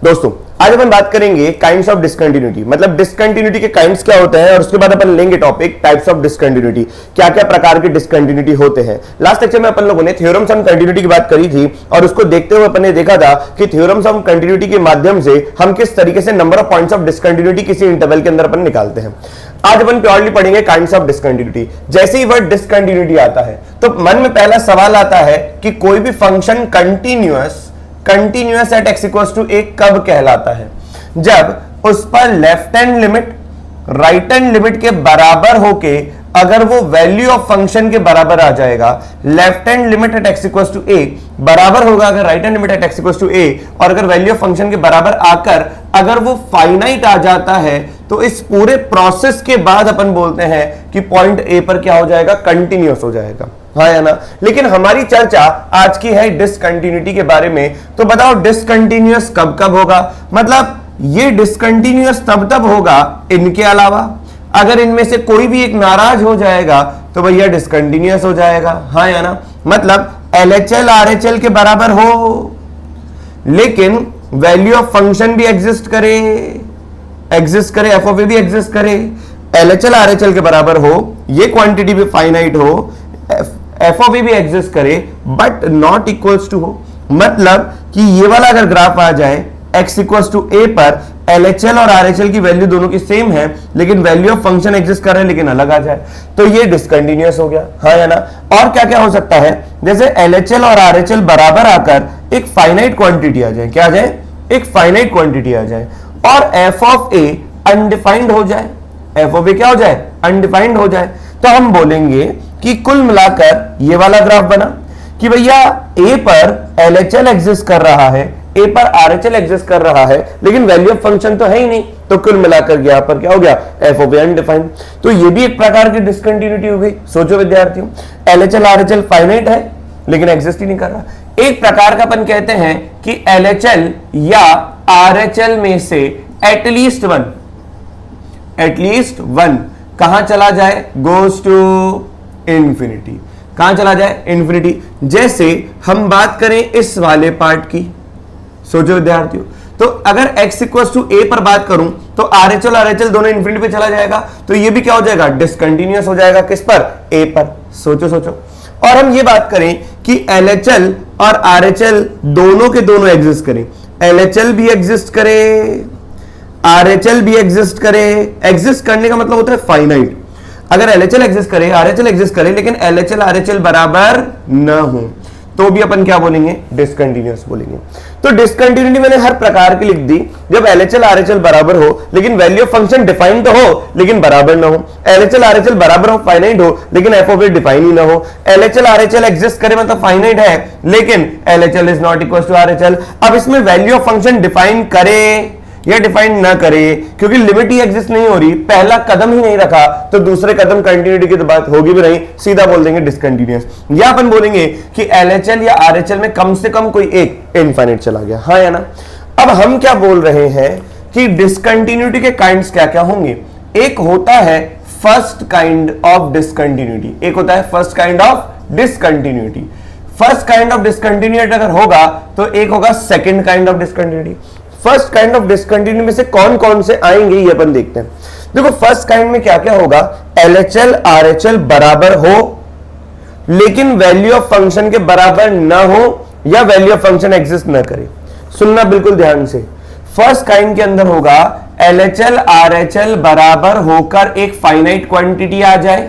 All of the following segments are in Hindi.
दोस्तों आज अपन बात करेंगे काइंड्स ऑफ डिसकंटिन्यूटी, मतलब डिसकंटिन्यूटी के काइंड्स क्या होते हैं और उसके बाद अपन लेंगे टॉपिक टाइप्स ऑफ डिसकंटिन्यूटी, क्या क्या प्रकार के डिसकंटिन्यूटी होते हैं। लास्ट लेक्चर में अपन लोगों ने थ्योरम्स ऑन कंटिन्यूटी की बात करी थी और उसको देखते हुए अपन ने देखा था कि थ्योरम्स ऑन कंटिन्यूटी के माध्यम से हम किस तरीके से number of points of discontinuity किसी इंटरवल के अंदर अपन निकालते हैं। आज अपन प्योरली पढ़ेंगे काइंड्स ऑफ डिसकंटिन्यूटी। जैसे ही वर्ड डिसकंटिन्यूटी आता है तो मन में पहला सवाल आता है कि कोई भी function continuous at x equals to a कब कहलाता है? जब उस पर left hand limit right hand limit के बराबर होके अगर वो वैल्यू ऑफ फंक्शन के बराबर आ जाएगा, left hand limit at x equals to a बराबर होगा अगर right hand limit at x equals to a, और अगर वैल्यू ऑफ फंक्शन के बराबर आकर अगर वो फाइनाइट आ जाता है तो इस पूरे प्रोसेस के बाद अपन बोलते हैं कि पॉइंट ए पर क्या हो जाएगा, कंटिन्यूअस हो जाएगा। हाँ या ना? लेकिन हमारी चर्चा आज की है डिसकंटिन्यूटी के बारे में। तो बताओ डिसकंटिन्यूअस कब कब होगा? मतलब ये डिसकंटिन्यूअस तब होगा इनके अलावा, अगर इनमें से कोई भी एक नाराज हो जाएगा तो भैया डिसकंटिन्यूअस हो जाएगा। हाँ या ना? मतलब LHL RHL के बराबर हो लेकिन वैल्यू ऑफ फंक्शन भी एग्जिस्ट करे, एफ ऑफ ए भी एग्जिस्ट करे, LHL RHL के बराबर हो, ये क्वांटिटी भी फाइनाइट हो, एफ ऑफ ए भी एग्जिस्ट करे बट नॉट इक्वल्स टू हो। मतलब कि ये वाला अगर ग्राफ आ जाए x इक्वल्स टू ए पर LHL और RHL की वैल्यू दोनों की सेम है लेकिन वैल्यू ऑफ फंक्शन एग्जिस्ट कर रहे हैं लेकिन अलग आ जाए तो ये डिसकंटिन्यूअस हो गया। हाँ या ना? और क्या क्या हो सकता है? जैसे LHL और RHL बराबर आकर एक फाइनाइट क्वांटिटी आ जाए, क्या आ जाए? एक फाइनाइट क्वांटिटी आ जाए और एफ ऑफ ए अनडिफाइंड हो जाए, एफ ऑफ ए क्या हो जाए? अनडिफाइंड हो जाए। तो हम बोलेंगे कि कुल मिलाकर ये वाला ग्राफ बना कि भैया ए पर LHL एग्जिस्ट कर रहा है, ए पर RHL एग्जिस्ट कर रहा है लेकिन वैल्यू ऑफ फंक्शन तो है ही नहीं, तो कुल मिलाकर यहां पर क्या हो गया? F of A undefined. तो ये भी एक प्रकार की डिसकंटिन्यूटी हो गई। सोचो विद्यार्थियों, LHL RHL फाइनाइट है लेकिन एग्जिस्ट ही नहीं कर रहा। एक प्रकार का अपन कहते हैं कि LHL या RHL में से एटलीस्ट वन कहां चला जाए? Goes to infinity. कहां चला जाए? इंफिनिटी। जैसे हम बात करें इस वाले पार्ट की, सोचो विद्यार्थियों, तो अगर x इक्वल्स टू ए पर बात करूं तो RHL और RHL दोनों इंफिनिटी पे चला जाएगा तो ये भी क्या हो जाएगा? डिसकंटिन्यूअस हो जाएगा। किस पर? ए पर। सोचो। और हम ये बात करें कि LHL और RHL दोनों के दोनों एग्जिस्ट करें, LHL भी एग्जिस्ट करे, RHL भी एग्जिस्ट करे। एग्जिस्ट करने का मतलब होता है फाइनाइट। अगर LHL एग्जिस्ट करे, RHL एग्जिस्ट करे लेकिन LHL RHL बराबर न हो तो भी अपन क्या बोलेंगे? डिसकंटिन्यूअस बोलेंगे। तो डिसकंटिन्यूटी मैंने हर प्रकार की लिख दी जब LHL RHL बराबर हो लेकिन वैल्यू ऑफ फंक्शन डिफाइन तो हो लेकिन बराबर ना हो, LHL RHL बराबर हो, फाइनाइट हो लेकिन एफ ऑफ ए डिफाइन ही ना हो, LHL RHL एग्जिस्ट करे मतलब फाइनाइट है लेकिन LHL is not equal to RHL। अब इसमें वैल्यू ऑफ फंक्शन डिफाइन करे या डिफाइन ना करे, क्योंकि लिमिट ही एग्जिस्ट नहीं हो रही, पहला कदम ही नहीं रखा तो दूसरे कदम कंटिन्यूटी की तो बात होगी भी नहीं, सीधा बोल देंगे डिसकंटिन्यूअस। या अपन बोलेंगे कि LHL या RHL में कम से कम कोई एक इनफाइनाइट चला गया। हाँ या ना? अब हम क्या बोल रहे हैं कि डिसकंटिन्यूटी के काइंड्स क्या क्या होंगे? एक होता है फर्स्ट काइंड ऑफ डिसकंटिन्यूटी, एक होता है first kind of discontinuity. First kind of discontinuity अगर होगा तो एक होगा second kind of discontinuity. First kind of discontinuity में से कौन कौन से आएंगे ये अपन देखते हैं। देखो फर्स्ट काइंड में क्या क्या होगा? LHL RHL बराबर हो लेकिन वैल्यू ऑफ फंक्शन के बराबर ना हो या वैल्यू ऑफ फंक्शन एग्जिस्ट ना करे। सुनना बिल्कुल ध्यान से। फर्स्ट काइंड के अंदर होगा LHL RHL बराबर होकर एक फाइनाइट क्वांटिटी आ जाए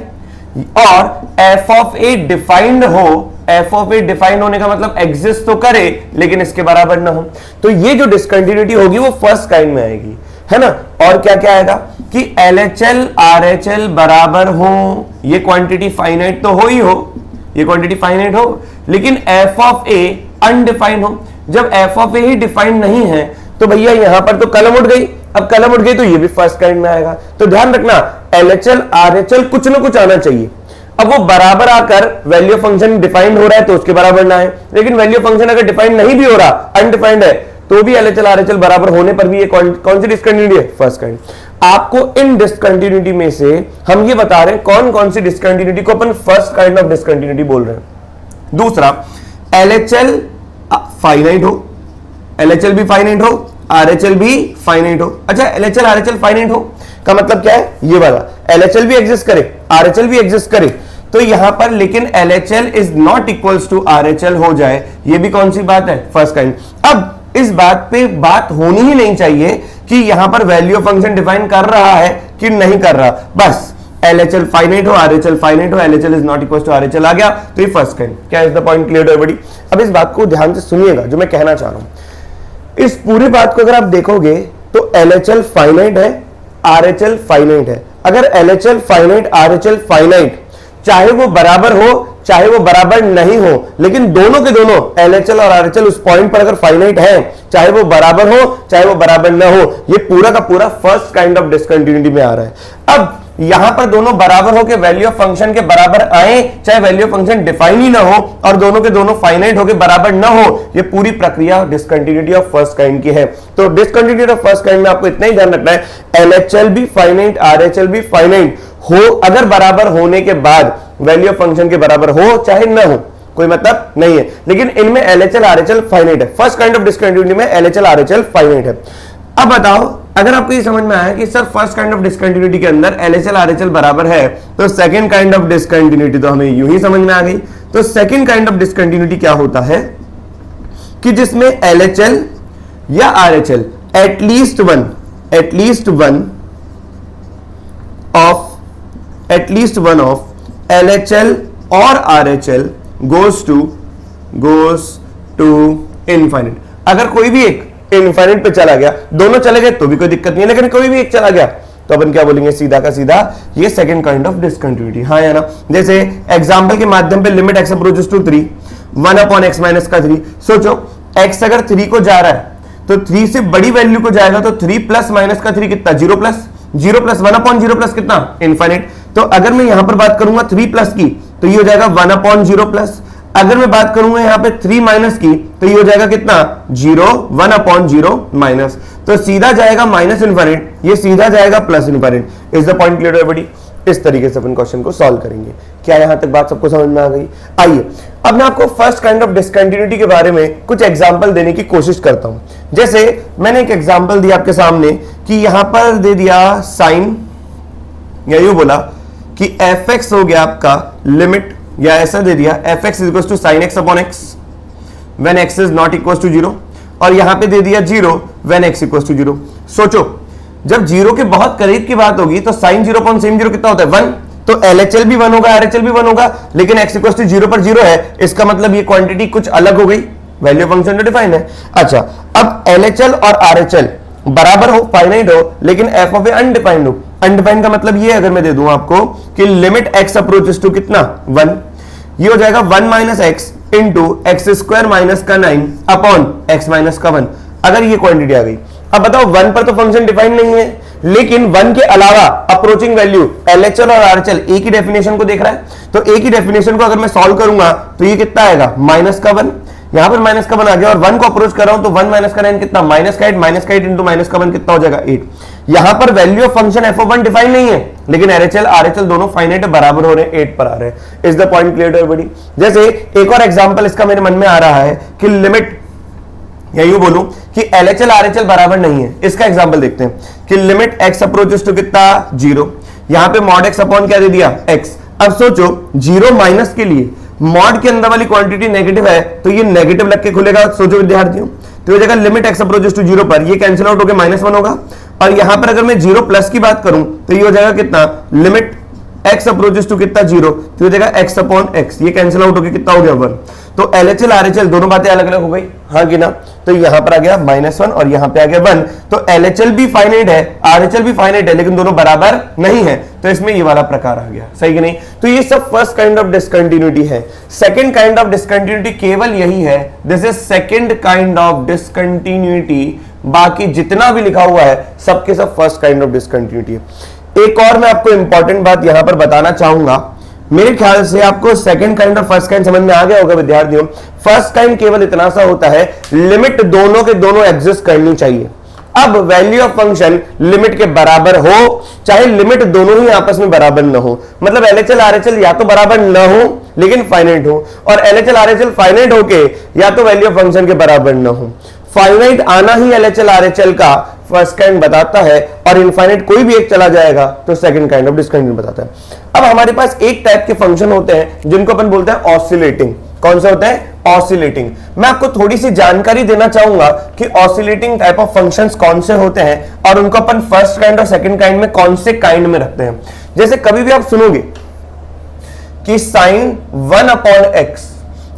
और एफ ऑफ ए डिफाइंड हो। एफ ऑफ ए डिफाइन होने का मतलब एग्जिस्ट तो करे लेकिन इसके बराबर ना हो, तो ये जो डिसकंटिन्यूटी होगी वो फर्स्ट काइंड में आएगी, है ना? और क्या क्या आएगा कि LHL RHL बराबर हो, ये क्वांटिटी फाइनाइट तो हो ही हो, ये क्वांटिटी फाइनाइट हो लेकिन एफ ऑफ ए अनडिफाइंड हो। जब F of A he defined नहीं है तो भैया यहां पर तो कलम उठ गई, अब कलम उठ गई तो ये भी फर्स्ट काइंड में आएगा। तो ध्यान रखना LHL RHL कुछ ना कुछ आना चाहिए। अब वो बराबर आकर वैल्यू फंक्शन डिफाइंड हो रहा है तो उसके बराबर ना है, लेकिन वैल्यू फंक्शन अगर डिफाइंड नहीं भी हो रहा, अनडिफाइंड है, तो भी LHL RHL बराबर होने पर भी ये कौन सी डिसकंटिन्यूटी है? First kind. आपको इन डिसकंटिन्यूटी में से हम ये बता रहे हैं कौन कौन सी डिसकंटिन्यूटी को अपन फर्स्ट काइंड ऑफ डिसकंटिन्यूटी बोल रहे हैं। दूसरा, LHL फाइनाइट हो, LHL भी फाइनाइट हो, RHL भी फाइनाइट हो। अच्छा, LHL RHL फाइनाइट हो का मतलब क्या है, ये वाला LHL भी एग्जिस्ट करे, RHL भी एग्जिस्ट करे, तो यहां पर लेकिन LHL is not equals to RHL हो जाए, ये भी कौन सी बात है, फर्स्ट काइंड। अब इस बात पे बात होनी ही नहीं चाहिए कि यहां पर वैल्यू ऑफ फंक्शन डिफाइन कर रहा है कि नहीं कर रहा, बस LHL फाइनाइट हो, RHL फाइनाइट हो, LHL is not equal to RHL आ गया तो ये फर्स्ट काइंड। क्या is the point clear everybody? अब इस बात को ध्यान से सुनिएगा जो मैं कहना चाह रहा हूं। इस पूरी बात को अगर आप देखोगे तो LHL फाइनाइट है, RHL फाइनाइट है। अगर LHL फाइनाइट, RHL फाइनाइट, चाहे वो बराबर हो चाहे वो बराबर नहीं हो, लेकिन दोनों के दोनों LHL और RHL उस पॉइंट पर अगर फाइनाइट है, चाहे वो बराबर हो चाहे वो बराबर ना हो, ये पूरा का पूरा फर्स्ट काइंड ऑफ डिसकंटिन्यूटी में आ रहा है। अब यहां पर दोनों बराबर हो के वैल्यू ऑफ फंक्शन के बराबर आए, चाहे वैल्यू ऑफ फंक्शन डिफाइन ही ना हो, और दोनों के दोनों फाइनाइट होके बराबर ना हो, ये पूरी प्रक्रिया डिसकंटिन्यूटी ऑफ फर्स्ट काइंड की है। तो डिसकंटिन्यूटी ऑफ फर्स्ट काइंड में आपको इतना ही ध्यान रखना है, LHL भी फाइनाइट, RHL भी फाइनाइट हो, अगर बराबर होने के बाद वैल्यू ऑफ फंक्शन के बराबर हो चाहे ना हो, कोई मतलब नहीं है, लेकिन इनमें LHL RHL फाइनाइट है। फर्स्ट काइंड ऑफ डिसकंटिन्यूटी में LHL RHL फाइनाइट है। अब बताओ, अगर आपको ये समझ में आया कि sir first kind of discontinuity के अंदर LHL RHL बराबर है, तो सेकंड काइंड ऑफ डिसकंटिन्यूटी तो हमें यूं ही समझ में आ गई। तो सेकंड काइंड ऑफ डिसकंटिन्यूटी क्या होता है कि जिसमें LHL या RHL at least one of LHL और RHL goes to infinite। अगर कोई भी एक इनफाइनाइट पे चला गया, दोनों चले गए तो भी कोई दिक्कत नहीं है, लेकिन कोई भी एक चला गया तो अपन क्या बोलेंगे, सीधा का सीधा ये सेकंड काइंड ऑफ डिसकंटिन्यूटी। हाँ या ना? जैसे एग्जांपल के माध्यम पे limit x approaches to 3 1/x minus का 3। सोचो x अगर 3 को जा रहा है तो 3 से बड़ी वैल्यू को जाएगा तो 3 प्लस माइनस का 3 कितना, 0 प्लस 1/0 प्लस कितना, इनफाइनाइट। तो अगर मैं यहां पर बात करूंगा 3 प्लस की तो ये हो जाएगा 1/0 प्लस। अगर मैं बात करूंगा यहां पे 3 माइनस की तो ये हो जाएगा कितना, 0 1/0 माइनस। तो सीधा जाएगा माइनस इनफाइनाइट, ये सीधा जाएगा plus infinite. Is the point clear everybody? इस तरीके से अपन क्वेश्चन को सॉल्व करेंगे। क्या यहां तक बात सबको समझ में आ गई? आइए अब मैं आपको फर्स्ट काइंड ऑफ डिसकंटिन्यूटी के बारे में कुछ एग्जांपल देने की कोशिश करता हूं। जैसे मैंने एक एग्जांपल दिया आपके सामने कि यहां पर दे दिया साइन, या यूं बोला कि fx हो गया आपका लिमिट, या ऐसा दे दिया fx is equal to sin x upon x when x is not equal to 0, और यहां पे दे दिया 0 व्हेन x इक्वल टू 0। सोचो जब 0 के बहुत करीब की बात होगी तो sin 0 अपॉन sin 0 कितना होता है, 1। तो LHL भी 1 होगा, RHL भी 1 होगा, लेकिन x इक्वल टू 0 पर 0 है, इसका मतलब ये क्वांटिटी कुछ अलग हो गई, वैल्यू फंक्शन तो डिफाइन है। अच्छा, अब LHL और RHL बराबर हो, फाइनाइट हो, लेकिन f ऑफ ए अनडिफाइंड हो। अनडिफाइंड का मतलब ये अगर मैं दे दूं आपको कि लिमिट x अप्रोचेस टू कितना, 1, ये हो जाएगा 1 minus x into x square minus का 9 अपॉन x माइनस का 1। अगर ये क्वांटिटी आ गई, अब बताओ 1 पर तो फंक्शन डिफाइन नहीं है, लेकिन 1 के अलावा अप्रोचिंग वैल्यू LHL और RHL एक ही डेफिनेशन को देख रहा है, तो एक ही डेफिनेशन को अगर मैं सॉल्व करूंगा तो ये कितना आएगा, माइनस का 1। यहां पर माइनस का 1 आ गया, और 1 को अप्रोच कर रहा हूं तो 1 माइनस का 9 कितना, माइनस का 8 इंटू माइनस का 1 कितना हो जाएगा, 8। यहां पर value of function f(1) define नहीं है, लेकिन LHL RHL दोनों फाइनाइट बराबर हो रहे हैं, 8 पर आ रहे हैं। Is the point clear to everybody? जैसे एक और एग्जांपल इसका मेरे मन में आ रहा है कि लिमिट, या यूं बोलूं कि LHL RHL बराबर नहीं है, इसका एग्जांपल देखते हैं कि लिमिट x अप्रोचेस टू कितना, 0, यहां पे मॉड x अपॉन क्या दे दिया, x। अब सोचो 0 माइनस के लिए मॉड के अंदर वाली क्वांटिटी नेगेटिव है तो ये नेगेटिव लग के खुलेगा। सोचो विद्यार्थियों, तो ये जगह लिमिट x अप्रोचेस टू 0 पर ये कैंसिल आउट होकर -1 होगा, और यहां पर अगर मैं 0 प्लस की बात करूं तो ये हो जाएगा कितना, लिमिट x अप्रोचेस टू कितना, 0, तो ये जगह x अपॉन x, ये कैंसिल आउट होकर कितना हो गया, 1। तो LHL RHL दोनों बातें अलग अलग हो गई, हाँ कि ना? तो यहां पर आ गया -1 और यहां पे आ गया 1। तो LHL भी फाइनाइट है, RHL भी फाइनाइट है, लेकिन दोनों बराबर नहीं है, तो इसमें ये वाला प्रकार आ गया, सही कि नहीं? तो ये सब फर्स्ट काइंड ऑफ डिसकंटिन्यूटी है। सेकंड काइंड ऑफ डिसकंटिन्यूटी केवल यही है, this is second kind of discontinuity. बाकी जितना भी लिखा हुआ है सबके सब फर्स्ट काइंड ऑफ डिसकंटिन्यूटी है। एक और मैं आपको इंपॉर्टेंट बात यहां पर बताना चाहूंगा, मेरे ख्याल से आपको सेकंड काइंड और फर्स्ट काइंड समझ में आ गया होगा विद्यार्थियों। फर्स्ट काइंड केवल इतना सा होता है, लिमिट दोनों के दोनों एग्जिस्ट करनी चाहिए। अब वैल्यू ऑफ फंक्शन लिमिट के बराबर हो, चाहे लिमिट दोनों ही आपस में बराबर न हो, मतलब LHL RHL या तो बराबर न हो लेकिन फाइनाइट हो, और LHL RHL फाइनाइट होके या तो वैल्यू ऑफ फंक्शन के बराबर न हो। फाइनाइट आना ही एलएचएल आरएचएल का फर्स्ट काइंड बताता है और इनफाइनाइट कोई भी एक चला जाएगा तो सेकंड काइंड ऑफ डिसकंटिन्यूटी बताता है। अब हमारे पास एक टाइप के फंक्शन होते हैं जिनको अपन बोलते हैं ऑसिलेटिंग। कौन सा होता है? ऑसिलेटिंग। मैं आपको थोड़ी सी जानकारी देना चाहूंगा कि ऑसिलेटिंग टाइप ऑफ फंक्शंस कौन से होते हैं और उनको अपन फर्स्ट काइंड और सेकंड काइंड में कौन से काइंड में रखते हैं। जैसे कभी भी आप सुनोगे कि sine 1 upon x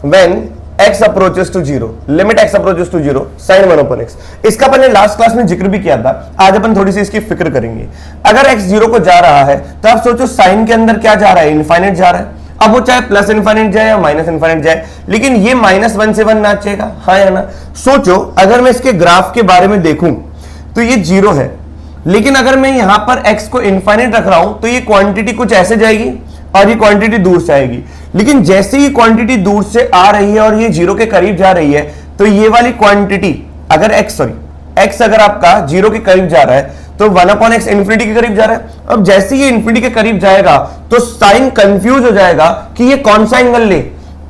when x approaches to 0, limit x approaches to 0, sine 1 upon x। इसका अपन ने लास्ट क्लास में जिक्र भी किया था, आज अपन थोड़ी सी इसकी फिक्र करेंगे। अगर x 0 को जा रहा है तो आप सोचो साइन के अंदर क्या जा रहा है? इनफाइनाइट जा रहा है। अब वो चाहे प्लस इनफाइनाइट जाए या माइनस इनफाइनाइट जाए, लेकिन ये -1 से 1 नाचेगा, हाँ या ना? सोचो अगर मैं इसके ग्राफ के बारे में देखूं तो ये 0 है, लेकिन अगर मैं यहां पर x को इनफाइनाइट रख रहा हूं तो ये क्वांटिटी कुछ ऐसे जाएगी और ये क्वांटिटी दूर से आएगी। लेकिन जैसे ही क्वांटिटी दूर से आ रही है और ये 0 के करीब जा रही है तो ये वाली क्वांटिटी अगर x अगर आपका 0 के करीब जा रहा है तो 1/x इंफिनिटी के करीब जा रहा है। अब जैसे ये इंफिनिटी के करीब जाएगा तो साइन कंफ्यूज हो जाएगा कि ये कौन सा एंगल ले।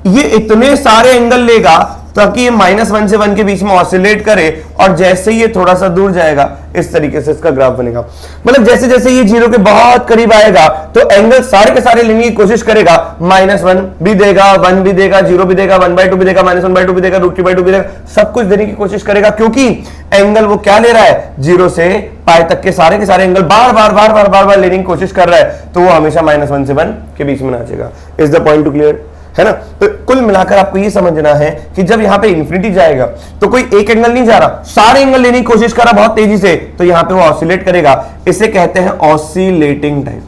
ये इतने सारे एंगल लेगा ताकि ये -1 से 1 के बीच में ऑसिलेट करे और जैसे ये थोड़ा सा दूर जाएगा इस तरीके से इसका ग्राफ बनेगा। मतलब जैसे जैसे ये 0 के बहुत करीब आएगा तो एंगल सारे के सारे लेने की कोशिश करेगा, -1 भी देगा, 1 भी देगा, 0 भी देगा, 1/2 भी देगा, -1/2 भी देगा, √3/2 भी देगा, सब कुछ देने की कोशिश करेगा क्योंकि एंगल वो क्या ले रहा है? 0 से पाई तक के सारे एंगल बार बार लेने की कोशिश कर रहा है, तो वो हमेशा -1 से 1 के बीच में नाचेगा। Is the point to clear? है ना? तो कुल मिलाकर आपको ये समझना है कि जब यहां पे इंफिनिटी जाएगा तो कोई एक एंगल नहीं जा रहा, सारे एंगल लेने की कोशिश कर रहा बहुत तेजी से, तो यहां पे वो ऑसिलेट करेगा। इसे कहते हैं ऑसिलेटिंग टाइप।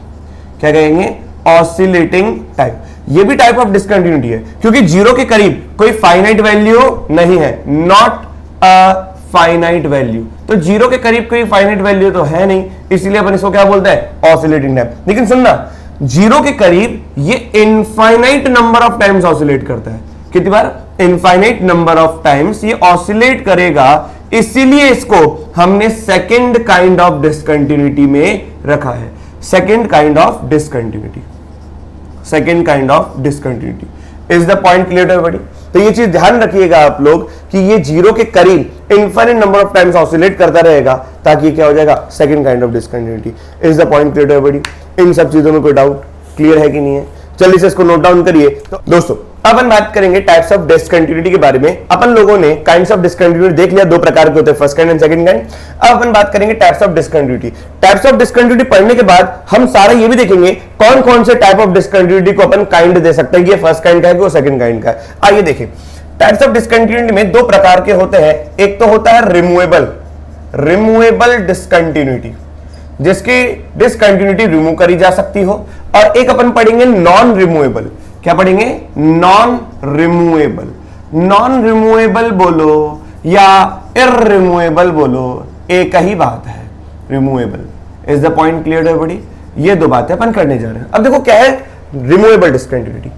क्या कहेंगे? Oscillating type. ये भी टाइप ऑफ डिसकंटिन्यूटी है क्योंकि 0 के करीब कोई फाइनाइट वैल्यू नहीं है, नॉट अ फाइनाइट वैल्यू। तो 0 के करीब कोई फाइनाइट वैल्यू तो है नहीं, इसलिए अपन इसको क्या बोलते हैं? Oscillating type. लेकिन सुनना, 0 के करीब ये infinite number of times oscillate करता है। कितनी बार? इनफाइनाइट नंबर ऑफ टाइम्स ये ऑसिलेट करेगा, इसीलिए इसको हमने सेकंड काइंड ऑफ डिसकंटिन्यूटी में रखा है। Second kind of discontinuity, second kind of discontinuity. Is the point clear everybody? तो ये चीज ध्यान रखिएगा आप लोग कि ये 0 के करीब infinite number of times oscillate करता रहेगा ताकि क्या हो जाएगा? Second kind of discontinuity. Is the point clear everybody? इन सब चीजों में कोई डाउट क्लियर है कि नहीं है? चलिए इसे इसको नोट डाउन करिए। तो दोस्तों अब अपन बात करेंगे टाइप्स ऑफ डिसकंटिन्यूटी के बारे में। अपन लोगों ने काइंड्स ऑफ डिसकंटिन्यूटी देख लिया, 2 प्रकार के होते हैं, first kind and second kind. अब अपन बात करेंगे types of discontinuity. Types of discontinuity पढ़ने के बाद हम सारा ये भी देखेंगे कौन कौन से टाइप ऑफ डिसकंटिन्यूटी को अपन काइंड दे सकते हैं कि ये फर्स्ट काइंड का है कि वो सेकंड काइंड का है। आइए देखें। टाइप्स ऑफ डिसकंटिन्यूटी में 2 प्रकार के होते हैं। एक तो होता है रिमूवेबल डिसकंटिन्यूटी, जिसकी डिसकंटिन्यूटी रिमूव करी जा सकती हो, और एक अपन पढ़ेंगे नॉन रिमूवेबल। क्या पढ़ेंगे? Non removable. नॉन रिमूवेबल बोलो या इररिमूवेबल बोलो, एक ही बात है, removable. Is the point clear everybody? ये 2 बातें अपन करने जा रहे हैं। अब देखो क्या है रिमूवेबल डिसकंटिन्यूटी।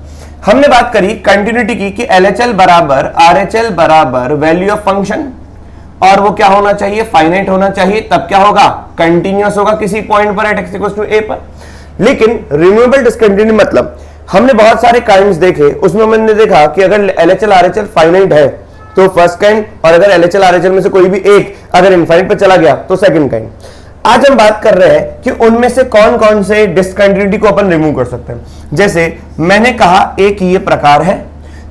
हमने बात करी कंटिन्यूटी की कि LHL बराबर RHL बराबर वैल्यू ऑफ फंक्शन, और वो क्या होना चाहिए? फाइनाइट होना चाहिए, तब क्या होगा? कंटिन्यूअस होगा किसी पॉइंट पर at x equals to a पर। लेकिन रिमूवेबल डिसकंटिन्यूटी मतलब हमने बहुत सारे काइंड्स देखे, उसमें हमने देखा कि अगर LHL RHL फाइनाइट है तो फर्स्ट काइंड, और अगर LHL RHL में से कोई भी एक अगर इनफाइनाइट पर चला गया तो सेकंड काइंड। आज हम बात कर रहे हैं कि उनमें से कौन कौन से डिसकंटिन्यूटी को अपन रिमूव कर सकते हैं। जैसे मैंने कहा एक ये प्रकार है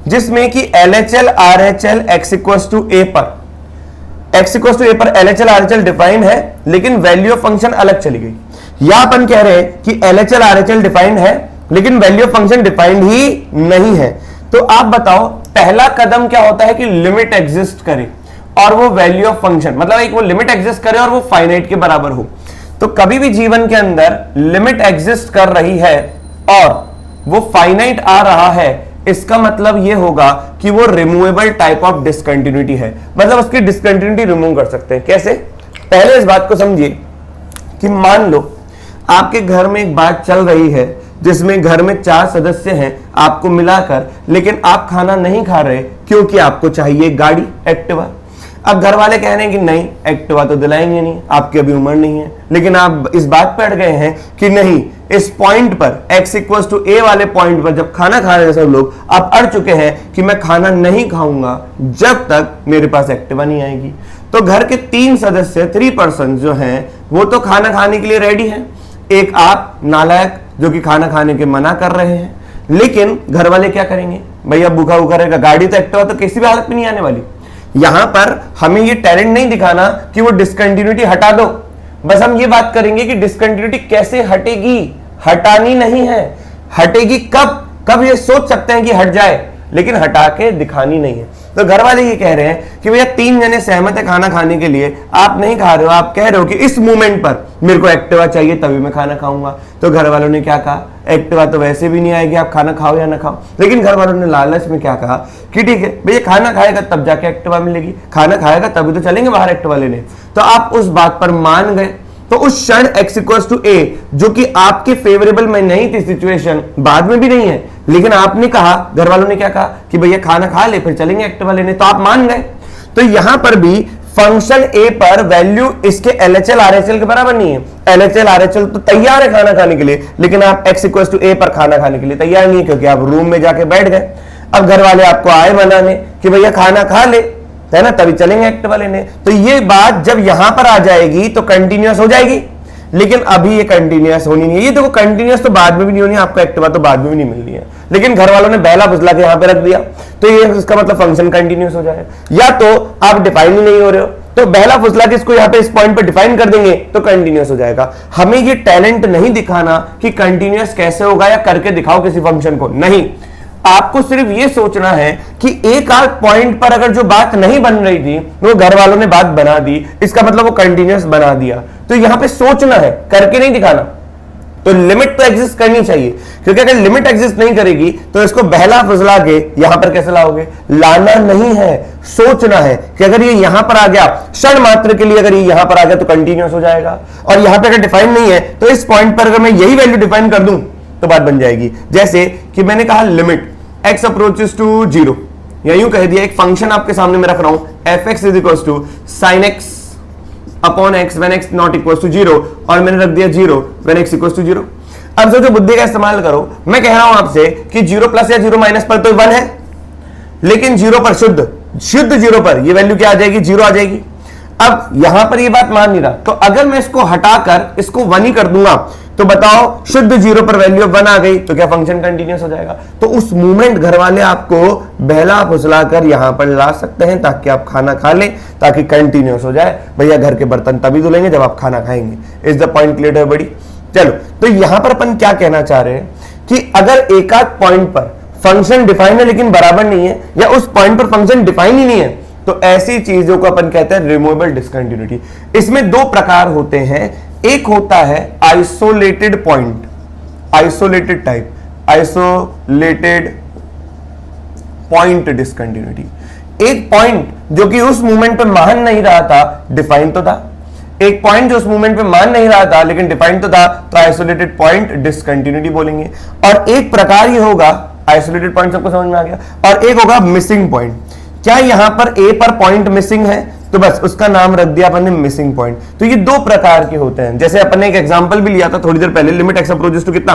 जिसमें कि LHL RHL x equals to a पर, x इक्वल्स टू a पर LHL RHL डिफाइंड है लेकिन वैल्यू ऑफ फंक्शन अलग चली गई। या अपन कह रहे हैं कि LHL RHL डिफाइंड है लेकिन वैल्यू ऑफ फंक्शन डिफाइंड ही नहीं है। तो आप बताओ पहला कदम क्या होता है कि लिमिट एग्जिस्ट करे और वो वैल्यू ऑफ फंक्शन, मतलब एक वो लिमिट एग्जिस्ट करे और वो फाइनाइट के बराबर हो। तो कभी भी जीवन के अंदर लिमिट एग्जिस्ट कर रही है और वो फाइनाइट आ रहा है, इसका मतलब ये होगा कि वो रिमूवेबल टाइप ऑफ डिसकंटिन्यूटी है, मतलब उसकी डिसकंटिन्यूटी रिमूव कर सकते हैं। कैसे? पहले इस बात को समझिए कि मान लो आपके घर में एक बात चल रही है जिसमें घर में 4 सदस्य हैं आपको मिलाकर, लेकिन आप खाना नहीं खा रहे क्योंकि आपको चाहिए गाड़ी, एक्टिवा। अब घर वाले कह रहे हैं कि नहीं, एक्टिवा तो दिलाएंगे नहीं, आपकी अभी उम्र नहीं है। लेकिन आप इस बात पर अड़ गए हैं कि नहीं, इस पॉइंट पर x इक्वल्स टू ए वाले पॉइंट पर जब खाना खा रहे हैं सब लोग, आप अड़ चुके हैं कि मैं खाना नहीं खाऊंगा जब तक मेरे पास एक्टिवा नहीं आएगी। तो घर के 3 सदस्य 3% जो हैं वो तो खाना खाने के लिए रेडी हैं। एक आप नालायक जो कि खाना खाने के मना कर रहे हैं, लेकिन घर वाले क्या करेंगे, भैया भूखा भूखा रहेगा, गाड़ी तो एक्टिवा तो किसी भी हालत में नहीं आने वाली। यहां पर हमें ये टैलेंट नहीं दिखाना कि वो डिसकंटिन्यूटी हटा दो, बस हम ये बात करेंगे कि डिसकंटिन्यूटी कैसे हटेगी। हटानी नहीं है, हटेगी कब ये सोच सकते हैं कि हट जाए, लेकिन हटा के दिखानी नहीं है। तो घर वाले ये कह रहे हैं कि भैया 3 जने सहमत है खाना खाने के लिए, आप नहीं खा रहे हो, आप कह रहे हो कि इस मोमेंट पर मेरे को एक्टिवा चाहिए तभी मैं खाना खाऊंगा। तो घर वालों ने क्या कहा, एक्टिवा तो वैसे भी नहीं आएगी, आप खाना खाओ या ना खाओ। लेकिन घर वालों ने लालच में क्या कहा कि ठीक है भैया, खाना खाएगा तब जाके एक्टिवा मिलेगी, खाना खाएगा तभी तो चलेंगे बाहर एक्टिवा लेने। तो आप उस बात पर मान गए। तो उस क्षण x इक्वल्स टू ए, जो कि आपके फेवरेबल में नहीं थी सिचुएशन, बाद में भी नहीं है, लेकिन आपने कहा, घर वालों ने क्या कहा कि भैया खाना खा ले फिर चलेंगे एक्टिवा लेने, तो आप मान गए। तो यहां पर भी फंक्शन ए पर वैल्यू इसके LHL RHL के बराबर नहीं है। LHL RHL तो तैयार है खाना खाने के लिए, लेकिन आप x इक्वल्स टू ए पर खाना खाने के लिए तैयार नहीं है, क्योंकि आप रूम में जाके बैठ गए। अब घर वाले आपको आए बनाने कि भैया खाना खा ले, है ना, तभी चलेंगे एक्टिवा लेने। तो ये बात जब यहां पर आ जाएगी तो कंटिन्यूअस हो जाएगी, लेकिन अभी ये कंटिन्यूअस होनी नहीं है। ये देखो कंटिन्यूअस तो बाद में भी नहीं होनी है, आपको एक्टिवा तो बाद में भी नहीं मिलनी है, लेकिन घर वालों ने बहला फुसला के यहां पे रख दिया, तो ये इसका मतलब फंक्शन कंटिन्यूअस हो जाएगा। या तो आप डिफाइन ही नहीं हो रहे हो, तो बहला फुसला के इसको यहां पे इस पॉइंट पे डिफाइन कर देंगे तो कंटिन्यूअस हो जाएगा। हमें ये टैलेंट नहीं दिखाना कि कंटिन्यूअस कैसे होगा या करके दिखाओ किसी फंक्शन को, नहीं। आपको सिर्फ ये सोचना है कि एक आध पॉइंट पर अगर जो बात नहीं बन रही थी वो घर वालों ने बात बना दी, इसका मतलब वो कंटिन्यूअस बना दिया। तो यहां पे सोचना है, करके नहीं दिखाना। तो लिमिट तो एग्जिस्ट करनी चाहिए, क्योंकि अगर लिमिट एग्जिस्ट नहीं करेगी तो इसको बहला फुसला के यहां पर कैसे लाओगे, लाना नहीं है, सोचना है कि अगर ये यहां पर आ गया, क्षण मात्र के लिए अगर ये यहां पर आ गया तो कंटिन्यूअस हो जाएगा। और यहां पर अगर डिफाइन नहीं है तो इस पॉइंट पर अगर मैं यही वैल्यू डिफाइन कर दूं तो बात बन जाएगी। जैसे कि मैंने कहा लिमिट x अप्रोचेस टू 0, या यूं कह दिया एक फंक्शन आपके सामने मैं रख रहा हूं fx is equal to sin x upon x when x not equal to 0, और मैंने रख दिया 0 व्हेन x इक्वल टू 0। अब सोचो, बुद्धि का इस्तेमाल करो। मैं कह रहा हूं आपसे कि 0 प्लस या 0 माइनस पर तो 1 है, लेकिन 0 पर शुद्ध 0 पर ये वैल्यू क्या आ जाएगी, 0 आ जाएगी। अब यहां पर ये बात मान नहीं रहा, तो अगर मैं इसको हटाकर इसको 1 ही कर दूंगा तो बताओ शुद्ध 0 पर वैल्यू 1 आ गई तो क्या फंक्शन कंटिन्यूअस हो जाएगा। तो उस मोमेंट घर वाले आपको बहला फुसला कर यहां पर ला सकते हैं ताकि आप खाना खा लें, ताकि कंटिन्यूअस हो जाए। भैया घर के बर्तन तभी धुलेंगे जब आप खाना खाएंगे। इज द पॉइंट क्लियर है बड़ी? चलो, तो यहां पर अपन क्या कहना चाह रहे हैं कि अगर एक आध पॉइंट पर फंक्शन डिफाइन है लेकिन बराबर नहीं है, या उस पॉइंट पर फंक्शन डिफाइन ही नहीं है, तो ऐसी चीजों को अपन कहते हैं रिमूवेबल डिसकंटिन्यूटी। इसमें 2 प्रकार होते हैं। एक होता है isolated point, isolated type, isolated point discontinuity. एक पॉइंट जो कि उस मूवमेंट पे मान नहीं रहा था, डिफाइन तो था। एक पॉइंट जो उस मूवमेंट पे मान नहीं रहा था लेकिन डिफाइन तो था, तो आइसोलेटेड पॉइंट डिसकंटिन्यूटी बोलेंगे। और एक प्रकार ये होगा, आइसोलेटेड पॉइंट सबको समझ में आ गया, और एक होगा मिसिंग पॉइंट। क्या यहां पर ए पर पॉइंट मिसिंग है तो बस उसका नाम रख दिया अपन ने मिसिंग पॉइंट। तो ये 2 प्रकार के होते हैं। जैसे अपन ने एक एग्जांपल भी लिया था थोड़ी देर पहले, लिमिट x अप्रोचेस टू कितना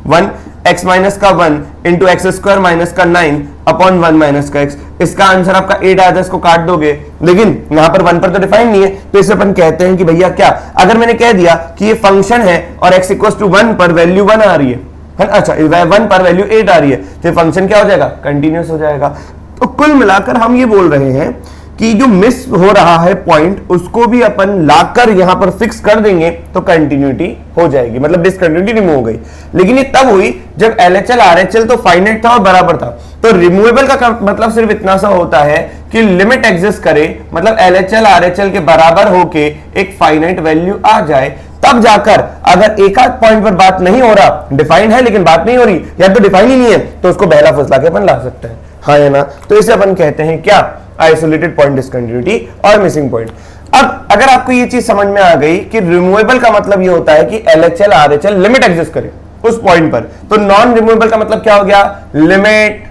1, x माइनस का 1 इंटू एक्स स्क्वायर माइनस का 9 अपॉन 1 माइनस का x। इसका आंसर आपका 8 आ जाए, इसको काट दोगे, लेकिन यहां पर 1 पर तो डिफाइन नहीं है, तो इसे अपन कहते हैं कि भैया क्या, अगर मैंने कह दिया कि ये फंक्शन है और x इक्वल टू 1 पर वैल्यू 1 आ रही है, अच्छा 1 पर वैल्यू 8 आ रही है, तो फंक्शन क्या हो जाएगा, कंटिन्यूअस हो जाएगा। तो कुल मिलाकर हम ये बोल रहे हैं कि जो मिस हो रहा है पॉइंट, उसको भी अपन लाकर यहां पर फिक्स कर देंगे तो कंटिन्यूटी हो जाएगी, मतलब डिसकंटिन्यूटी रिमूव हो गई। लेकिन ये तब हुई जब LHL RHL तो फाइनाइट था और बराबर था। तो रिमूवेबल का मतलब सिर्फ इतना सा होता है कि लिमिट एग्जिस्ट करे, मतलब LHL RHL के बराबर होके एक फाइनाइट वैल्यू आ जाए, तब जाकर अगर एक आध पॉइंट पर बात नहीं हो रहा, डिफाइन है लेकिन बात नहीं हो रही, या तो डिफाइन ही नहीं है, तो उसको बहला फुसला के अपन ला सकते हैं, हाँ या ना। तो इसे अपन कहते हैं क्या, आइसोलेटेड पॉइंट डिसकंटिन्यूटी और मिसिंग पॉइंट। अब अगर आपको ये चीज समझ में आ गई कि रिमूवेबल का मतलब ये होता है कि LHL RHL लिमिट एग्जिस्ट करे उस पॉइंट पर, तो नॉन रिमूवेबल का मतलब क्या हो गया, लिमिट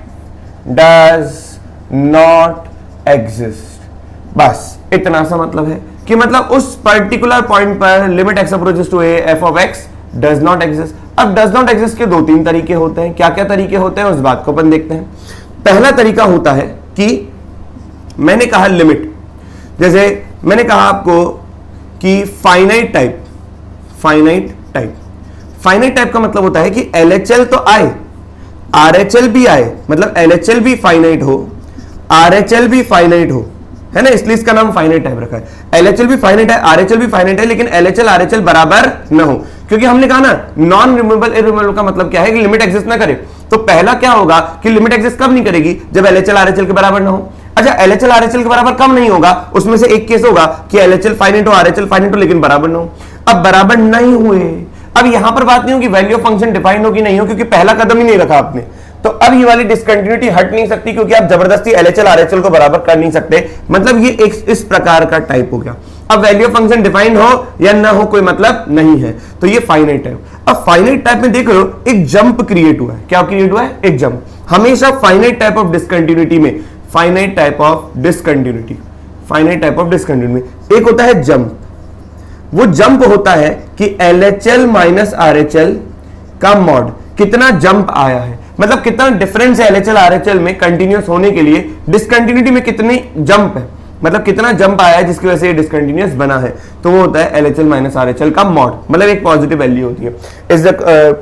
डज नॉट एग्जिस्ट। बस इतना सा मतलब है कि मतलब उस पर्टिकुलर पॉइंट पर limit x approaches to a f of x does not exist. अब डज नॉट एग्जिस्ट के दो तीन तरीके होते हैं, क्या क्या तरीके होते हैं उस बात को अपन देखते हैं। पहला तरीका होता है कि मैंने कहा लिमिट, जैसे मैंने कहा आपको कि finite type, finite type, finite type का मतलब होता है कि LHL तो आए, RHL भी आए, मतलब LHL भी फाइनाइट हो, RHL भी फाइनाइट हो, है ना, इसलिए इसका नाम फाइनाइट टाइप रखा है। LHL भी फाइनाइट है, RHL भी फाइनाइट है, लेकिन LHL RHL बराबर न हो, क्योंकि हमने कहा ना नॉन रिमूवेबल इररिमूवेबल का मतलब क्या है कि लिमिट एग्जिस्ट ना करे। तो पहला क्या होगा कि लिमिट एग्जिस्ट कब नहीं करेगी, जब LHL RHL के बराबर ना हो। अच्छा, LHL RHL के बराबर कब नहीं होगा, उसमें से एक केस होगा कि LHL फाइनाइट हो, RHL फाइनाइट हो, लेकिन बराबर ना हो। अब बराबर नहीं हुए, अब यहां पर बात नहीं होगी वैल्यू ऑफ फंक्शन डिफाइन हो कि नहीं हो, क्योंकि पहला कदम ही नहीं रखा आपने। तो अब ये वाली डिसकंटिन्यूटी हट नहीं सकती, क्योंकि आप जबरदस्ती LHL RHL को बराबर कर नहीं सकते। मतलब ये एक इस प्रकार का टाइप हो गया। अब वैल्यू ऑफ फंक्शन डिफाइन हो या ना हो कोई मतलब नहीं है, तो ये फाइनाइट टाइप। अब फाइनाइट टाइप में देख लो एक जंप क्रिएट हुआ है। क्या क्रिएट हुआ है? एक जंप। हमेशा फाइनाइट टाइप ऑफ डिसकंटिन्यूटी में, finite type of discontinuity, finite type of discontinuity एक होता है जंप। वो जंप होता है कि LHL माइनस RHL का मॉड, कितना जंप आया है, मतलब कितना डिफरेंस है LHL RHL में कंटिन्यूअस होने के लिए, डिसकंटिन्यूटी में कितनी जंप है, मतलब कितना जंप आया है जिसकी वजह से ये डिसकंटिन्यूअस बना है, तो वो होता है LHL माइनस RHL का मॉड, मतलब एक पॉजिटिव वैल्यू होती है। Is the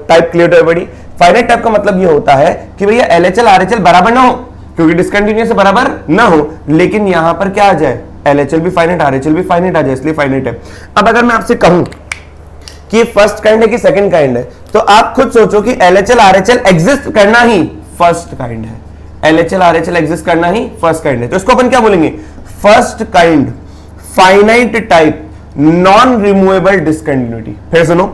type clear to everybody? Finite type का मतलब ये होता है कि भैया LHL RHL बराबर ना हो, क्योंकि डिसकंटिन्यूअस से बराबर ना हो, लेकिन यहां पर क्या आ जाए, LHL भी फाइनाइट, RHL भी फाइनाइट आ जाए, इसलिए फाइनाइट है। अब अगर मैं आपसे कहूं कि फर्स्ट काइंड है कि सेकंड काइंड है, तो आप खुद सोचो कि LHL RHL एग्जिस्ट करना ही फर्स्ट काइंड है, LHL RHL एग्जिस्ट करना ही फर्स्ट काइंड है, तो इसको अपन क्या बोलेंगे? First kind finite type non removable discontinuity. फिर सुनो,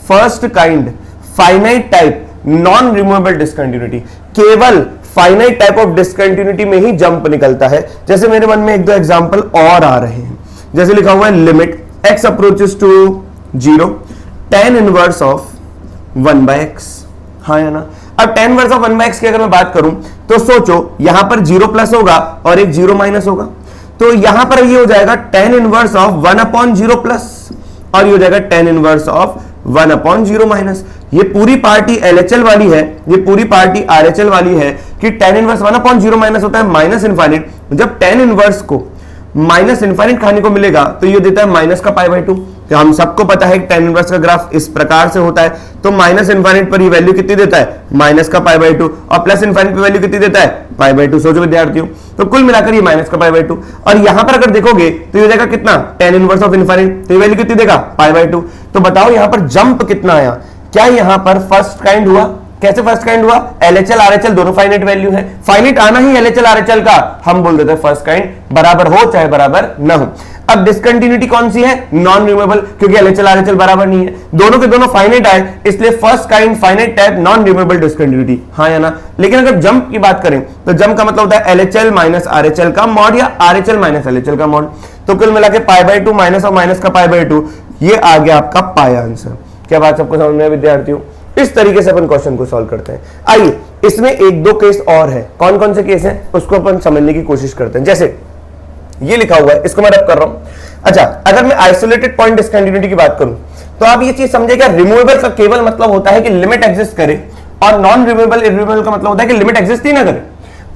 first kind finite type non removable discontinuity, केवल फाइनाइट टाइप ऑफ डिसकंटिन्यूटी में ही जंप निकलता है। जैसे मेरे मन में एक दो एग्जांपल और आ रहे हैं, जैसे लिखा हुआ है limit x approaches to 0 tan inverse of 1/x, हाँ या ना। अब tan इनवर्स ऑफ 1/x की अगर मैं बात करूं तो सोचो यहां पर 0 प्लस होगा और एक 0 माइनस होगा, तो यहां पर ये हो जाएगा tan इनवर्स ऑफ 1/0 प्लस, और ये हो जाएगा tan इनवर्स ऑफ 1/0 माइनस। ये पूरी पार्टी LHL वाली है, ये पूरी पार्टी RHL वाली है कि tan इनवर्स 1/0 माइनस होता है माइनस इनफाइनाइट। जब tan इनवर्स को माइनस इनफाइनाइट खाने को मिलेगा तो ये देता है माइनस का π/2। तो हम सबको पता है कि tan इनवर्स का ग्राफ इस प्रकार से होता है, तो माइनस इनफाइनाइट पर ये वैल्यू कितनी देता है, माइनस का π/2, और प्लस इनफाइनाइट पर वैल्यू कितनी देता है, π/2। सोचो विद्यार्थियों, तो कुल मिलाकर ये माइनस का π/2, और यहां पर अगर देखोगे तो ये हो जाएगा कितना, tan इनवर्स ऑफ इनफाइनाइट, तो ये वैल्यू कितनी देगा, π/2। तो बताओ यहां पर जंप कितना आया? क्या यहां पर फर्स्ट काइंड हुआ? कैसे फर्स्ट काइंड हुआ? LHL RHL दोनों फाइनाइट वैल्यू है, फाइनाइट आना ही LHL RHL का, हम बोल देते हैं फर्स्ट काइंड, बराबर हो चाहे बराबर ना हो। अब डिसकंटिन्यूटी कौन सी है? नॉन रिमूवेबल, क्योंकि LHL RHL बराबर नहीं है, दोनों के दोनों फाइनाइट आए, इसलिए first kind finite type non removable discontinuity, हाँ या ना। लेकिन अगर जंप की बात करें तो जंप का मतलब होता है LHL माइनस RHL का मॉड या RHL माइनस LHL का मॉड। तो कुल मिला के π/2 माइनस और माइनस का π/2, ये आ गया आपका पाई आंसर। क्या बात सबको समझ में है विद्यार्थियों? इस तरीके से अपन क्वेश्चन को सॉल्व करते हैं। आइए इसमें एक दो केस और है, कौन कौन से केस हैं उसको अपन समझने की कोशिश करते हैं। जैसे ये लिखा हुआ है, इसको मैं रब कर रहा हूं। अच्छा, अगर मैं आइसोलेटेड पॉइंट डिसकंटिन्यूटी की बात करूं तो आप ये चीज समझिएगा, रिमूवेबल का केवल मतलब होता है कि लिमिट एग्जिस्ट करे, और नॉन रिमूवेबल इररिमूवेबल का मतलब होता है कि लिमिट एग्जिस्ट ही ना करे।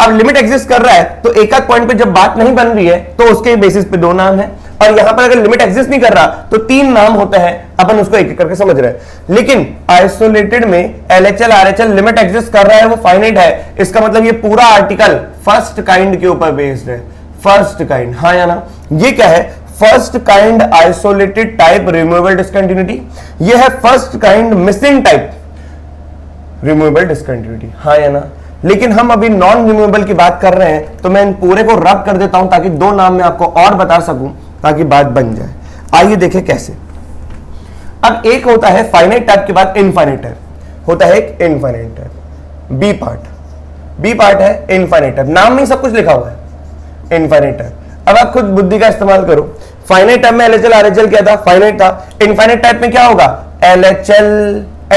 अब लिमिट एग्जिस्ट कर रहा है तो एक आध पॉइंट पे जब बात नहीं बन रही है तो उसके बेसिस पे दो नाम है, और यहां पर अगर लिमिट एग्जिस्ट नहीं कर रहा तो तीन नाम होते हैं, अपन उसको एक एक करके समझ रहे हैं। लेकिन आइसोलेटेड में LHL RHL लिमिट एग्जिस्ट कर रहा है, वो फाइनाइट है, इसका मतलब ये पूरा आर्टिकल फर्स्ट काइंड के ऊपर बेस्ड है, फर्स्ट काइंड, हाँ या ना। ये क्या है? First kind isolated type removable discontinuity, ये है first kind missing type removable discontinuity, हाँ या ना। लेकिन हम अभी नॉन रिमूवेबल की बात कर रहे हैं, तो मैं इन पूरे को रब कर देता हूं ताकि दो नाम में आपको और बता सकूं, ताकि बात बन जाए। आइए देखें कैसे। अब एक होता है फाइनाइट टाइप के बाद इनफाइनाइट टाइप, होता है एक इनफाइनाइट टाइप, बी पार्ट है इनफाइनाइट टाइप, नाम में सब कुछ लिखा हुआ है इनफाइनाइट टाइप। अब आप खुद बुद्धि का इस्तेमाल करो। फाइनाइट टाइप में LHL RHL क्या था? फाइनाइट था। इनफाइनाइट टाइप में क्या होगा? LHL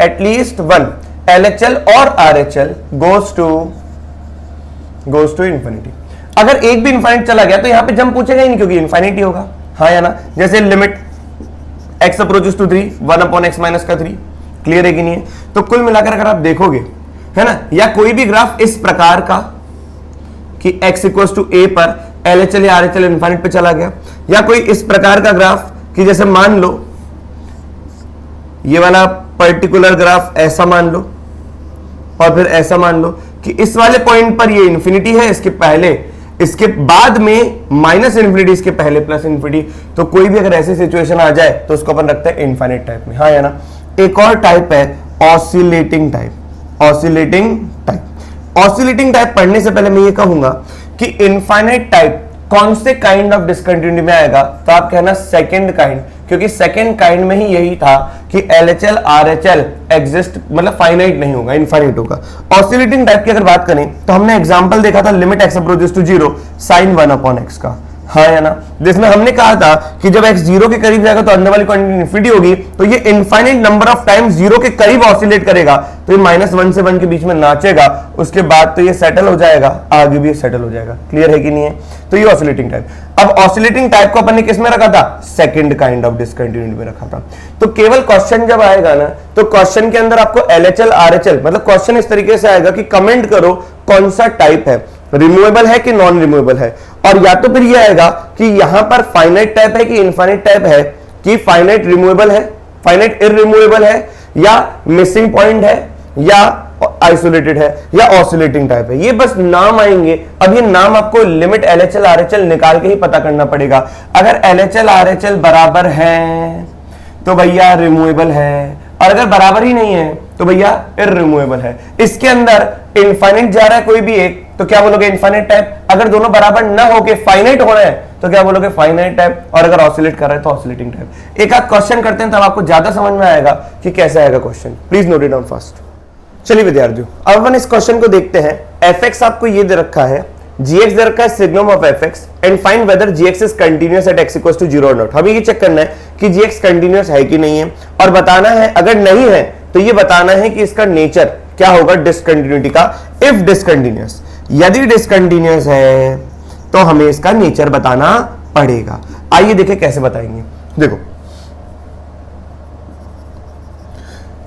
एटलीस्ट वन LHL और RHL goes to infinity। अगर एक भी इनफाइनाइट चला गया तो यहां पे जंप पूछेगा ही नहीं, क्योंकि इनफाइनाइट ही होगा, हाँ या ना। जैसे limit x approaches to 3 1 upon x minus का 3, क्लियर है कि नहीं है। तो कुल मिलाकर अगर आप देखोगे, है ना, या कोई भी ग्राफ इस प्रकार का कि x इक्वल्स टू a पर LHL या RHL इनफाइनाइट पे चला गया, या कोई इस प्रकार का ग्राफ कि जैसे मान लो ये वाला पर्टिकुलर ग्राफ ऐसा मान लो, और फिर ऐसा मान लो कि इस वाले पॉइंट पर ये इंफिनिटी है, इसके पहले, इसके बाद में माइनस इंफिनिटी, इसके पहले प्लस इंफिनिटी। तो कोई भी अगर ऐसी सिचुएशन आ जाए तो उसको अपन रखते हैं इनफाइनाइट टाइप में, हाँ या ना। एक और टाइप है oscillating type. Oscillating type, oscillating type पढ़ने से पहले मैं ये कहूंगा कि इनफाइनाइट टाइप कौन से काइंड ऑफ डिसकंटिन्यूटी में आएगा, तो आप कहना सेकंड काइंड, क्योंकि सेकंड काइंड में ही यही था कि LHL RHL एग्जिस्ट, मतलब फाइनाइट नहीं होगा, इनफाइनाइट होगा। ऑसिलेटिंग टाइप की अगर बात करें तो हमने एग्जांपल देखा था limit x approaches to 0 sin 1 upon x का, हाँ या ना, जिसमें हमने कहा था कि जब x 0 के करीब जाएगा तो अंदर वाली क्वांटिटी इनफिनिटी होगी, तो ये इनफाइनाइट नंबर ऑफ टाइम 0 के करीब ऑसिलेट करेगा, तो ये -1 से 1 के बीच में नाचेगा, उसके बाद तो ये सेटल हो जाएगा, आगे भी सेटल हो जाएगा, क्लियर है कि नहीं है। तो ये ऑसिलेटिंग टाइप। अब ऑसिलेटिंग टाइप को अपन ने किस में रखा था, सेकंड काइंड ऑफ डिसकंटिन्यूटी में रखा था। तो केवल क्वेश्चन जब आएगा ना, तो क्वेश्चन के अंदर आपको LHL RHL, मतलब क्वेश्चन इस तरीके से आएगा कि कमेंट करो कौन सा टाइप है, रिमूवेबल है कि नॉन रिमूवेबल है, और या तो फिर ये आएगा कि यहां पर फाइनाइट टाइप है कि इनफाइनाइट टाइप है, कि फाइनाइट रिमूवेबल है, फाइनाइट इररिमूवेबल है, या मिसिंग पॉइंट है, या आइसोलेटेड है, या ऑसिलेटिंग टाइप है। ये बस नाम आएंगे। अब ये नाम आपको लिमिट LHL RHL निकाल के ही पता करना पड़ेगा। अगर LHL RHL बराबर है तो भैया रिमूवेबल है, और अगर बराबर ही नहीं है तो भैया इररिमूवेबल है। इसके अंदर इनफाइनाइट जा रहा है कोई भी एक, तो क्या बोलोगे इनफाइनाइट टाइप। अगर दोनों बराबर ना होके फाइनाइट हो रहे हैं तो क्या बोलोगे फाइनाइट टाइप, और अगर ऑसिलेट कर रहा है तो ऑसिलेटिंग टाइप। एक आध क्वेश्चन करते हैं तब आपको ज्यादा समझ में आएगा कि कैसे आएगा question. Please note it down fast. चलिए विद्यार्थियों, अब अपन इस क्वेश्चन को देखते हैं। fx आपको ये दे रखा है, gx दे रखा है signum of fx, and find whether gx is continuous at x equals to 0 और नॉट। हमें ये चेक करना है कि gx कंटीन्यूअस है कि नहीं है, और बताना है अगर नहीं है तो ये बताना है कि इसका नेचर क्या होगा डिसकंटिन्यूटी का। इफ डिसकंटिन्यूअस, यदि डिसकंटिन्यूअस है तो हमें इसका नेचर बताना पड़ेगा। आइए देखें कैसे बताएंगे। देखो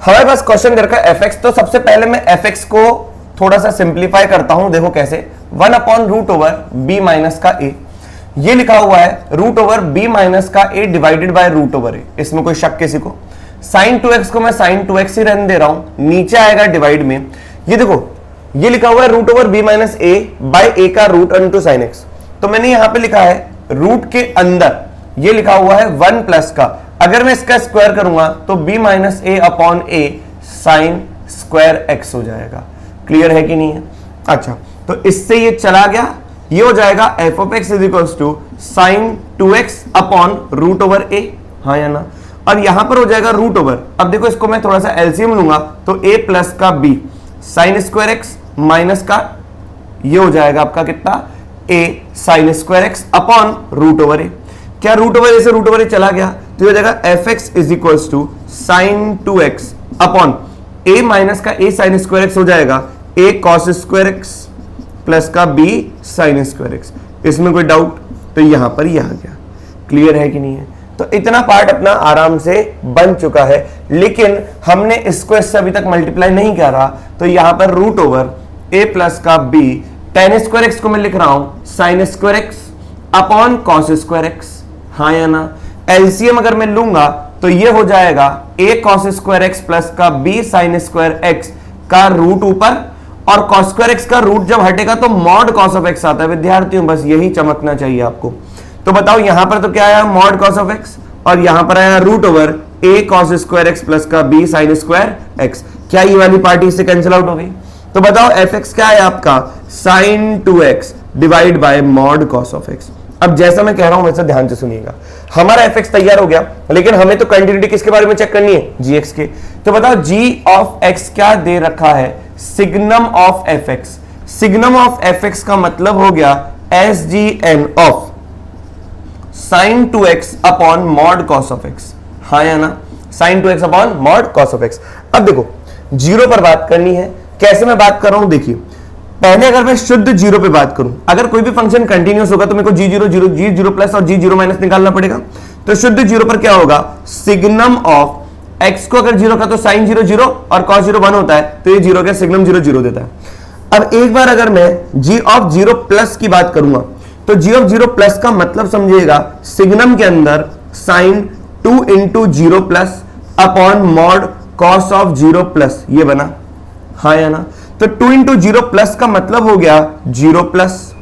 हमारे पास क्वेश्चन कर fx, तो सबसे पहले मैं fx को थोड़ा सा सिंप्लीफाई करता हूं। देखो कैसे, 1 upon root over b minus का a, ये लिखा हुआ है रूट ओवर b माइनस का a divided by root over a, इसमें कोई शक किसी को। sin 2x को मैं sin 2x ही रहने दे रहा हूं, नीचे आएगा डिवाइड में। ये देखो ये लिखा हुआ है root over b minus a by a का रूट इनटू sin x, तो मैंने यहां पे लिखा है रूट के अंदर ये लिखा हुआ है 1 प्लस का, अगर मैं इसका स्क्वायर करूंगा तो b माइनस ए अपॉन ए साइन स्क्वायर एक्स हो जाएगा। क्लियर है कि नहीं है। अच्छा, तो इससे ये चला गया, ये हो जाएगा f of x is equals to sine 2x upon root over a, हाँ या ना। और यहां पर हो जाएगा रूट ओवर, अब देखो इसको मैं थोड़ा सा एलसीएम लूंगा तो a प्लस का b sine square x minus का ये हो जाएगा आपका कितना a sine square x upon root over a. क्या रूट ओवर ए से रूट ओवर ए चला गया तो ये हो जाएगा F X is equals to sine 2x upon a minus का a साइन स्क्वायर एक्स हो जाएगा a cos square X plus का b साइन स्क्वायर एक्स। इसमें कोई डाउट, तो यहां पर ये आ गया। क्लियर है कि नहीं है। तो इतना पार्ट अपना आराम से बन चुका है, लेकिन हमने इसको इससे अभी तक मल्टीप्लाई नहीं करा, तो यहां पर रूट ओवर a प्लस का b टेन स्क्वायर एक्स को मैं लिख रहा हूं sign square x upon cos square x, हाँ या ना। एलसीएम अगर मैं लूंगा तो ये हो जाएगा a cos square X plus का b साइन स्क्वायर एक्स का रूट ऊपर, और कॉस स्क्वायर एक्स का रूट जब हटेगा तो मॉड कॉस ऑफ एक्स आता है। विद्यार्थियों बस यही चमकना चाहिए आपको। तो बताओ यहां पर तो क्या आया मॉड कॉस ऑफ एक्स, और यहां पर आया root over a cos square X plus का b साइन स्क्वायर एक्स। क्या ये वाली पार्टी इससे कैंसिल आउट हो गई। तो बताओ एफ एक्स क्या है आपका sine 2x divide by mod cos of X. अब जैसा मैं कह रहा हूं वैसा ध्यान से सुनिएगा। हमारा एफ एक्स तैयार हो गया, लेकिन हमें तो कंटिन्यूटी किसके बारे में चेक करनी है, जी एक्स के। तो बताओ जी ऑफ एक्स क्या दे रखा है, signum of F X. Signum of F X का मतलब हो गया S G N of sine 2x upon mod cos of X, हाँ या ना। Sine 2x upon mod cos of X. अब देखो जीरो पर बात करनी है, कैसे मैं बात कर रहा हूं देखिए। पहले अगर मैं शुद्ध जीरो पे बात करूं, अगर कोई भी फंक्शन कंटिन्यूस होगा तो मेरे को जी जीरो प्लस और जी जीरो माइनस निकालना पड़ेगा। तो शुद्ध जीरो पर क्या होगा, सिग्नम ऑफ एक्स को अगर जीरो का तो साइन जीरो जीरो और कॉस जीरो 1 होता है, तो ये जीरो का सिग्नम जीरो जीरो देता है। अब एक बार अगर मैं जी ऑफ जीरो प्लस की बात करूंगा तो जी ऑफ जीरो प्लस का मतलब समझिएगा, सिग्नम के अंदर sine 2 into zero plus upon mod cos of zero plus, ये बना, हाँ या ना। तो 2 इंटू जीरो प्लस का मतलब हो गया zero plus,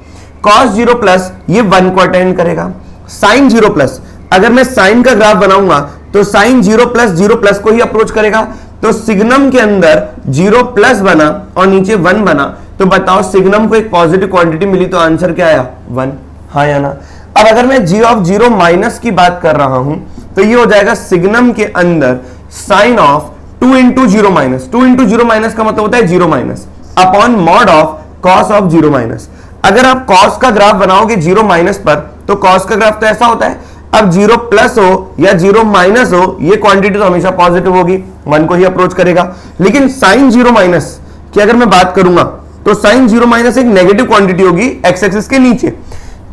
cos zero plus ये 1 को अटेंड करेगा, साइन जीरो प्लस, अगर मैं साइन का ग्राफ बनाऊंगा तो साइन जीरो प्लस को ही अप्रोच करेगा। तो सिग्नम के अंदर जीरो प्लस बना और नीचे 1 बना, तो बताओ सिग्नम को एक पॉजिटिव क्वांटिटी मिली तो आंसर क्या आया, 1, हाँ या ना। अब अगर मैं जी ऑफ जीरो माइनस की बात कर रहा हूं तो ये हो जाएगा सिग्नम के अंदर sine of 2 into zero minus, 2 into zero minus का मतलब होता है zero minus upon mod of cos of zero minus. अगर आप कॉस का ग्राफ बनाओगे जीरो माइनस पर तो कॉस का ग्राफ तो ऐसा होता है, अब जीरो प्लस हो या जीरो माइनस हो, ये क्वांटिटी तो हमेशा पॉजिटिव होगी, 1 को ही अप्रोच करेगा। लेकिन साइन जीरो माइनस की अगर मैं बात करूंगा तो साइन जीरो माइनस एक नेगेटिव क्वांटिटी होगी एक्स एक्सिस के नीचे,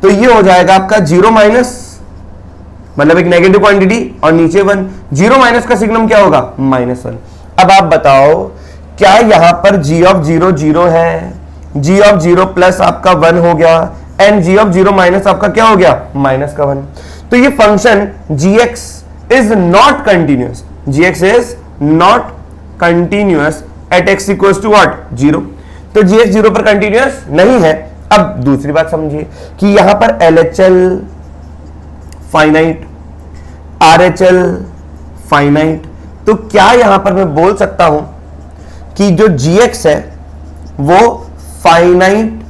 तो ये हो जाएगा आपका जीरो माइनस, मतलब एक नेगेटिव क्वांटिटी और नीचे 1, जीरो माइनस का सिग्नम क्या होगा, -1। अब आप बताओ क्या यहां पर जी ऑफ जीरो जीरो है, जी ऑफ जीरो प्लस आपका 1 हो गया and G of zero minus आपका क्या हो गया, माइनस का 1। तो ये function gx is not continuous, gx is not continuous at x equals to what, 0। तो gx 0 पर कंटिन्यूअस नहीं है। अब दूसरी बात समझिए कि यहां पर LHL फाइनाइट, RHL फाइनाइट, तो क्या यहां पर मैं बोल सकता हूं कि जो gx है वो फाइनाइट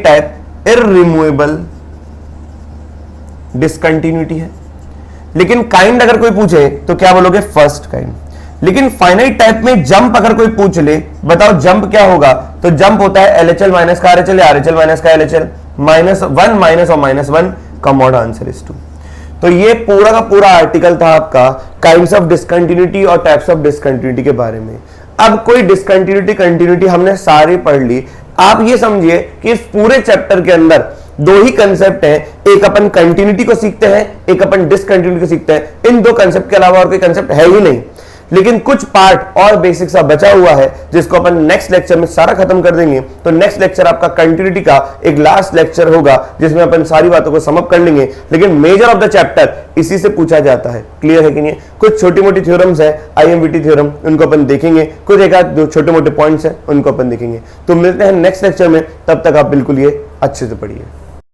टाइप इररिमूवेबल डिसकंटिन्यूटी है। लेकिन काइंड अगर कोई पूछे तो क्या बोलोगे, फर्स्ट काइंड। लेकिन फाइनाइट टाइप में जंप अगर कोई पूछ ले, बताओ जंप क्या होगा, तो जंप होता है LHL माइनस का RHL या RHL माइनस का LHL, -1 माइनस और -1 का मॉड आंसर इज 2। तो ये पूरा का पूरा आर्टिकल था आपका काइंड्स ऑफ डिसकंटिन्यूटी और टाइप्स ऑफ डिसकंटिन्यूटी के बारे में। अब कोई डिसकंटिन्यूटी कंटिन्यूटी हमने सारी पढ़ ली। आप ये समझिए कि इस पूरे चैप्टर के अंदर 2 ही कंसेप्ट हैं, एक अपन कंटिन्यूटी को सीखते हैं, एक अपन डिसकंटिन्यूटी को सीखते हैं। इन 2 कंसेप्ट के अलावा और कोई कंसेप्ट है ही नहीं। लेकिन कुछ पार्ट और बेसिक सा बचा हुआ है जिसको अपन नेक्स्ट लेक्चर में सारा खत्म कर देंगे। तो नेक्स्ट लेक्चर आपका कंटिन्यूटी का एक लास्ट लेक्चर होगा जिसमें अपन सारी बातों को समअप कर लेंगे। लेकिन मेजर ऑफ द चैप्टर इसी से पूछा जाता है। क्लियर है कि नहीं? कुछ छोटी मोटी थ्योरम्स है, IMVT थ्योरम, उनको अपन देखेंगे। कुछ एक आध छोटे मोटे पॉइंट्स है उनको अपन देखेंगे। तो मिलते हैं नेक्स्ट लेक्चर में, तब तक आप बिल्कुल ये अच्छे से पढ़िए।